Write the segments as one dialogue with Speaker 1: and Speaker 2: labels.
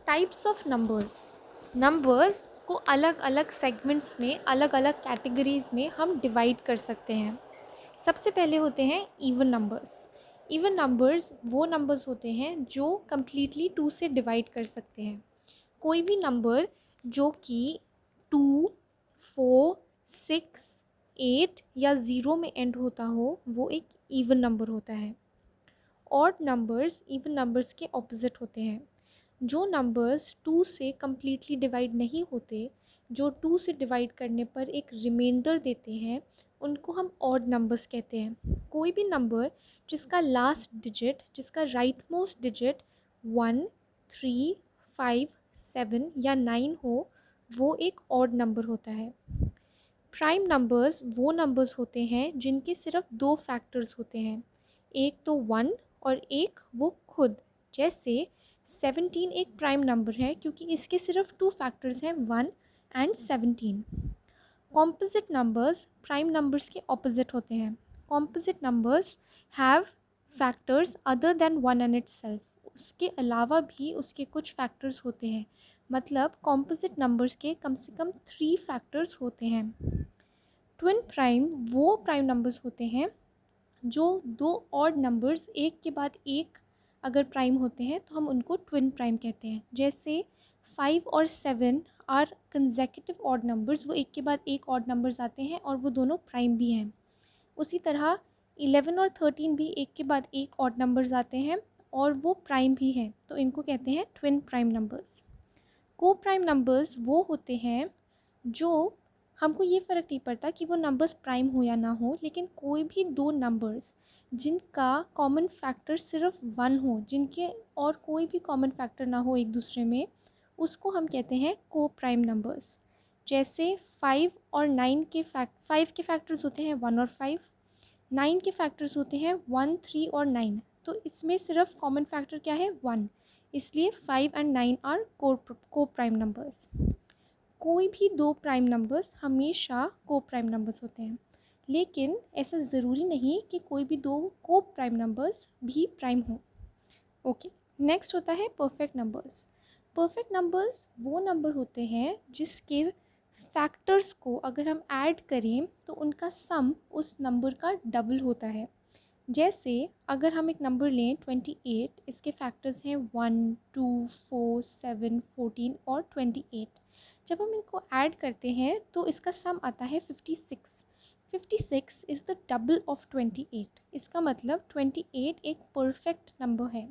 Speaker 1: Types of numbers को अलग अलग सेगमेंट्स में, अलग अलग कैटेगरीज में हम डिवाइड कर सकते हैं। सबसे पहले होते हैं इवन नंबर्स। इवन नंबर्स वो नंबर्स होते हैं जो कम्प्लीटली 2 से डिवाइड कर सकते हैं। कोई भी नंबर जो कि 2, 4, 6, 8 या 0 में एंड होता हो वो एक इवन नंबर होता है। ऑड नंबर्स इवन नंबर्स के ऑपोजिट होते हैं। जो नंबर्स 2 से कम्प्लीटली डिवाइड नहीं होते, जो 2 से डिवाइड करने पर एक रिमाइंडर देते हैं, उनको हम ऑड नंबर्स कहते हैं। कोई भी नंबर जिसका लास्ट डिजिट, जिसका राइट मोस्ट डिजिट 1, 3, 5, 7 या 9 हो, वो एक ऑड नंबर होता है। प्राइम नंबर्स वो नंबर्स होते हैं जिनके सिर्फ 2 फैक्टर्स होते हैं, एक तो 1 और एक वो खुद। जैसे 17 एक प्राइम नंबर है क्योंकि इसके सिर्फ 2 फैक्टर्स हैं, 1 and 17। Composite numbers prime numbers के ऑपोजिट होते हैं। Composite numbers have factors other than 1 and itself. उसके अलावा भी उसके कुछ फैक्टर्स होते हैं, मतलब कॉम्पोजिट नंबर्स के कम से कम 3 फैक्टर्स होते हैं। ट्विन प्राइम वो प्राइम नंबर्स होते हैं जो 2 ऑड नंबर्स एक के बाद एक अगर प्राइम होते हैं तो हम उनको ट्विन प्राइम कहते हैं। जैसे 5 और 7 आर कंसेक्यूटिव ऑड नंबर्स, वो एक के बाद एक ऑड नंबर्स आते हैं और वो दोनों प्राइम भी हैं। उसी तरह 11 और 13 भी एक के बाद एक ऑड नंबर्स आते हैं और वो प्राइम भी हैं, तो इनको कहते हैं ट्विन प्राइम नंबर्स। को प्राइम नंबर्स वो होते हैं जो हमको ये फ़र्क नहीं पड़ता कि वो नंबर्स प्राइम हो या ना हो, लेकिन कोई भी 2 नंबर्स जिनका कॉमन फैक्टर सिर्फ 1 हो, जिनके और कोई भी कॉमन फैक्टर ना हो एक दूसरे में, उसको हम कहते हैं को प्राइम नंबर्स। जैसे 5 और 9 के 5 के फैक्टर्स होते हैं 1 और 5, 9 के फैक्टर्स होते हैं 1, 3 और 9। तो इसमें सिर्फ कॉमन फैक्टर क्या है, 1, इसलिए 5 एंड 9 आर को प्राइम नंबर्स। कोई भी 2 प्राइम नंबर्स हमेशा को प्राइम नंबर्स होते हैं, लेकिन ऐसा ज़रूरी नहीं कि कोई भी 2 को प्राइम नंबर्स भी प्राइम हो। ओके, नेक्स्ट होता है परफेक्ट नंबर्स। परफेक्ट नंबर्स वो नंबर होते हैं जिसके फैक्टर्स को अगर हम ऐड करें तो उनका सम उस नंबर का डबल होता है। जैसे अगर हम एक नंबर लें 28, इसके फैक्टर्स हैं 1, 2, 4, 7, 14 और 28। जब हम इनको ऐड करते हैं तो इसका सम आता है 56। 56 इज़ द डबल ऑफ 28। इसका मतलब 28 एक परफेक्ट नंबर है।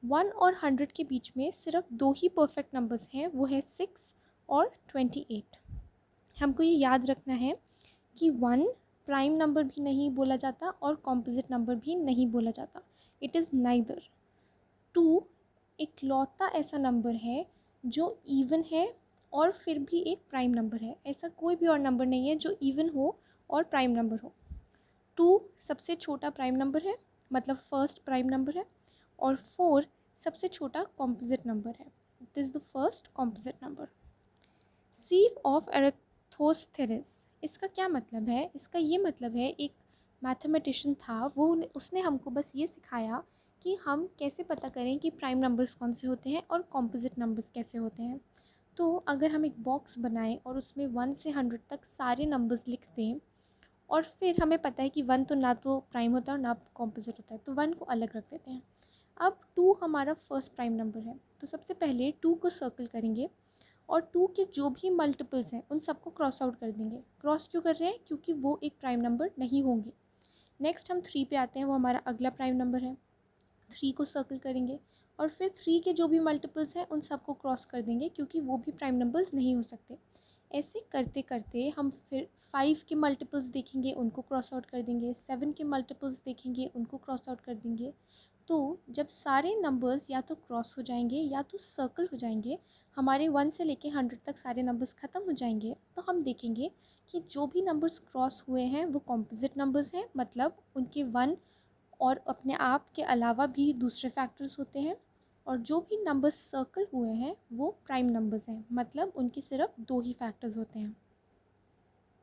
Speaker 1: 1 और 100 के बीच में सिर्फ 2 ही परफेक्ट नंबर्स हैं, वो है 6 और 28। हमको ये याद रखना है कि 1 प्राइम नंबर भी नहीं बोला जाता और कॉम्पोजिट नंबर भी नहीं बोला जाता, इट इज़ नाइदर। 2 इकलौता ऐसा नंबर है जो इवन है और फिर भी एक प्राइम नंबर है। ऐसा कोई भी और नंबर नहीं है जो इवन हो और प्राइम नंबर हो। 2 सबसे छोटा प्राइम नंबर है, मतलब फर्स्ट प्राइम नंबर है, और 4 सबसे छोटा कॉम्पोजिट नंबर है, this is the first composite number. Sieve of eratosthenes, इसका क्या मतलब है? इसका ये मतलब है, एक मैथमेटिशियन था, वो उसने हमको बस ये सिखाया कि हम कैसे पता करें कि प्राइम नंबर्स कौन से होते हैं और कॉम्पोजिट नंबर्स कैसे होते हैं। तो अगर हम एक बॉक्स बनाएं और उसमें 1 से 100 तक सारे नंबर्स लिख दें, और फिर हमें पता है कि 1 तो ना तो प्राइम होता है और ना कॉम्पोजिट होता है, तो 1 को अलग रख देते हैं। अब 2 हमारा फर्स्ट प्राइम नंबर है, तो सबसे पहले 2 को सर्कल करेंगे और 2 के जो भी मल्टीपल्स हैं उन सबको क्रॉस आउट कर देंगे। क्रॉस क्यों कर रहे हैं? क्योंकि वो एक प्राइम नंबर नहीं होंगे। नेक्स्ट हम 3 पे आते हैं, वो हमारा अगला प्राइम नंबर है। 3 को सर्कल करेंगे और फिर 3 के जो भी मल्टीपल्स हैं उन सबको क्रॉस कर देंगे क्योंकि वो भी प्राइम नंबर्स नहीं हो सकते। ऐसे करते करते हम फिर 5 के मल्टीपल्स देखेंगे, उनको क्रॉस आउट कर देंगे। 7 के मल्टीपल्स देखेंगे, उनको क्रॉस आउट कर देंगे। तो जब सारे नंबर्स या तो क्रॉस हो जाएंगे या तो सर्कल हो जाएंगे, हमारे 1 से लेके 100 तक सारे नंबर्स ख़त्म हो जाएंगे, तो हम देखेंगे कि जो भी नंबर्स क्रॉस हुए हैं वो कॉम्पोजिट नंबर्स हैं, मतलब उनके 1 और अपने आप के अलावा भी दूसरे फैक्टर्स होते हैं। और जो भी नंबर्स सर्कल हुए हैं वो प्राइम नंबर्स हैं, मतलब उनके सिर्फ 2 ही फैक्टर्स होते हैं।